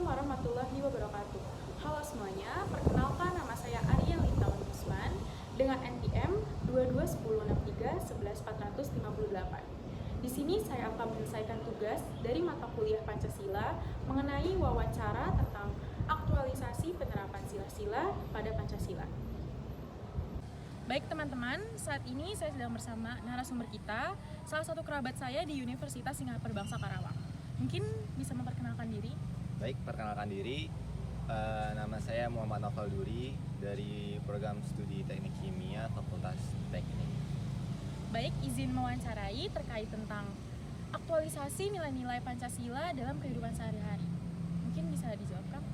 warahmatullahi wabarakatuh. Halo semuanya, perkenalkan nama saya Arya Lintaun Usman dengan NPM 221631148. Di sini saya akan menyelesaikan tugas dari mata kuliah Pancasila mengenai wawancara tentang aktualisasi penerapan sila-sila pada Pancasila. Baik teman-teman, saat ini saya sedang bersama narasumber kita, salah satu kerabat saya di Universitas Singapura Bangsa Karawang. Mungkin bisa memperkenalkan diri? Baik, perkenalkan diri. Nama saya Muhammad Novel Duri dari program studi Teknik Kimia Fakultas Teknik. Baik, izin mewawancarai terkait tentang aktualisasi nilai-nilai Pancasila dalam kehidupan sehari-hari. Mungkin bisa dijawab, Kang?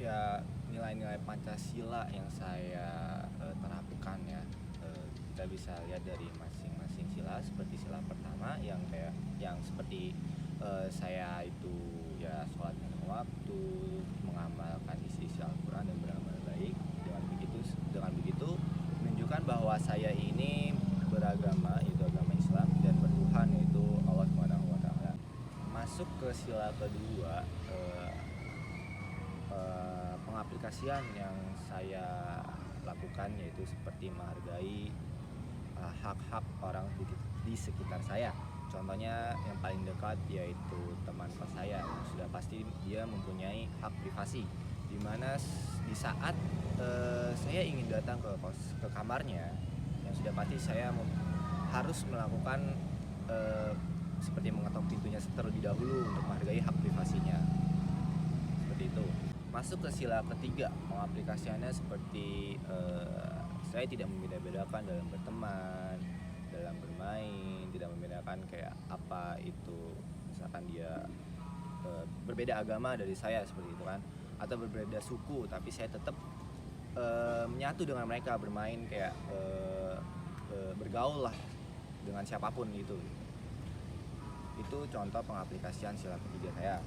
Ya, nilai-nilai Pancasila yang saya terapkan ya, kita bisa lihat dari masing-masing sila. Seperti sila pertama yang seperti saya itu ya sholat lima waktu, mengamalkan isi-isi Al-Quran dan beramal baik. Dengan begitu menunjukkan bahwa saya ini beragama, yaitu agama Islam, dan bertuhan, yaitu Allah Subhanahu wa Ta'ala. Masuk ke sila kedua, pengaplikasian yang saya lakukan yaitu seperti menghargai hak-hak orang di sekitar saya. Contohnya yang paling dekat yaitu teman kos saya, yang sudah pasti dia mempunyai hak privasi, dimana di saat saya ingin datang ke kamarnya, yang sudah pasti saya harus melakukan seperti mengetok pintunya terlebih dahulu untuk menghargai hak privasinya. Seperti itu. Masuk ke sila ketiga, pengaplikasiannya seperti saya tidak membeda-bedakan dalam berteman, dalam bermain, tidak membedakan kayak apa itu, misalkan dia berbeda agama dari saya seperti itu kan, atau berbeda suku, tapi saya tetap menyatu dengan mereka, bermain kayak bergaul lah dengan siapapun gitu. Itu contoh pengaplikasian sila ketiga saya.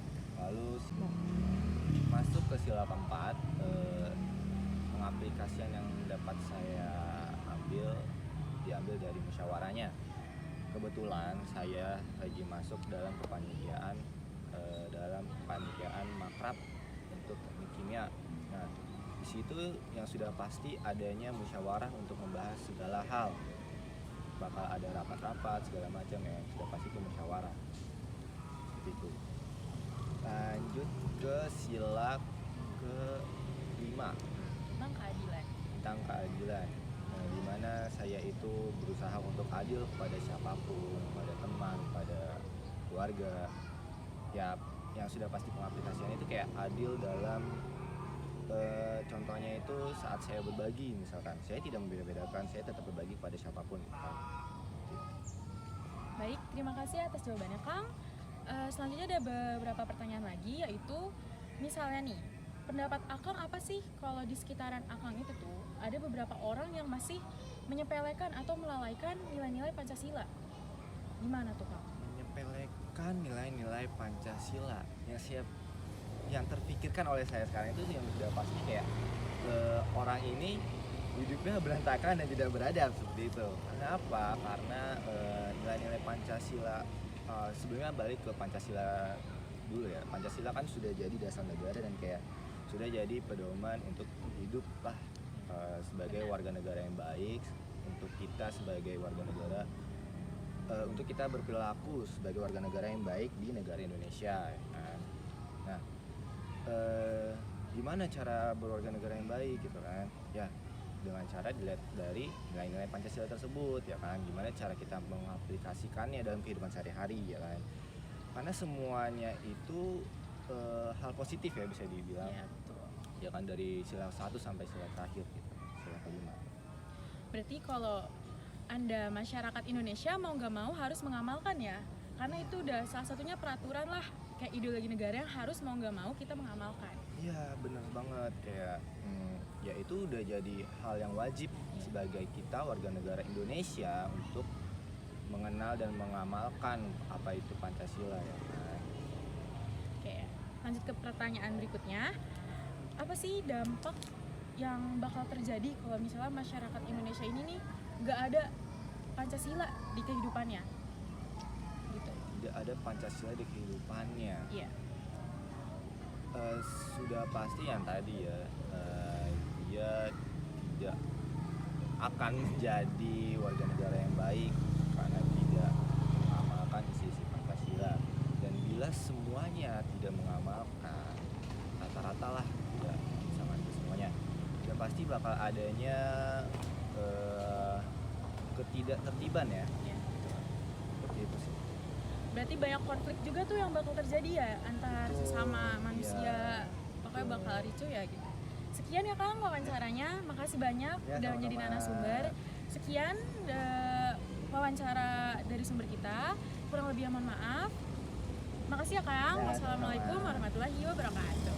Lalu masuk ke sila keempat, pengaplikasian yang dapat saya diambil dari musyawarahnya. Kebetulan saya lagi masuk dalam kepanitiaan makrab untuk teknik kimia. Nah, di situ yang sudah pasti adanya musyawarah untuk membahas segala hal. Bakal ada rapat-rapat segala macam ya, sudah pasti itu musyawarah. Seperti itu. Lanjut ke sila ke-5, tentang keadilan. Nah, di mana saya itu berusaha untuk adil kepada siapapun, pada teman, pada keluarga. Ya, yang sudah pasti pengaplikasiannya itu kayak adil dalam contohnya itu saat saya berbagi, misalkan saya tidak membeda-bedakan, saya tetap berbagi kepada siapapun. Baik, terima kasih atas jawabannya, Kang. Selanjutnya ada beberapa pertanyaan lagi, yaitu misalnya nih, pendapat Akang apa sih kalau di sekitaran Akang itu tuh ada beberapa orang yang masih menyepelekan atau melalaikan nilai-nilai Pancasila? Gimana tuh, Kang? Menyepelekan nilai-nilai Pancasila yang terpikirkan oleh saya sekarang itu yang sudah pasti kayak orang ini hidupnya berantakan dan tidak beradab, seperti itu. Karena apa? Karena nilai-nilai Pancasila, sebelumnya balik ke Pancasila dulu ya. Pancasila kan sudah jadi dasar negara dan kayak sudah jadi pedoman untuk hidup lah sebagai warga negara yang baik, untuk kita sebagai warga negara, untuk kita berperilaku sebagai warga negara yang baik di negara Indonesia ya kan? Nah, gimana cara berwarga negara yang baik gitu kan? Ya, dengan cara dilihat dari nilai-nilai Pancasila tersebut ya kan, gimana cara kita mengaplikasikannya dalam kehidupan sehari-hari ya kan, karena semuanya itu hal positif ya bisa dibilang ya, ya kan, dari sila 1 sampai sila terakhir gitu, sila kelima. Berarti kalau Anda masyarakat Indonesia mau nggak mau harus mengamalkan ya, karena itu udah salah satunya peraturan lah, kayak ideologi negara yang harus mau nggak mau kita mengamalkan. Iya, benar banget, kayak ya itu udah jadi hal yang wajib sebagai kita warga negara Indonesia untuk mengenal dan mengamalkan apa itu Pancasila ya kan. Oke, lanjut ke pertanyaan berikutnya. Apa sih dampak yang bakal terjadi kalau misalnya masyarakat Indonesia ini nih nggak ada Pancasila di kehidupannya? Gitu. Tidak ada Pancasila di kehidupannya. Iya. Sudah pasti yang tadi ya, dia tidak akan menjadi warga negara yang baik karena tidak mengamalkan isi-isi Pancasila. Dan bila semuanya tidak mengamalkan, rata-rata lah tidak bisa mengamalkan semuanya, ya pasti bakal adanya ketidaktertiban ya. Ya. Seperti itu sih. Berarti banyak konflik juga tuh yang bakal terjadi ya antar Betul, sesama manusia. iya. Pokoknya Betul. bakal ricu ya gitu. Sekian ya Kang wawancaranya. Makasih banyak Ya, udah menjadi sama-sama. narasumber. Sekian wawancara dari sumber kita. Kurang lebih mohon maaf. Makasih ya Kang. Ya, Wassalamualaikum sama-sama. warahmatullahi wabarakatuh.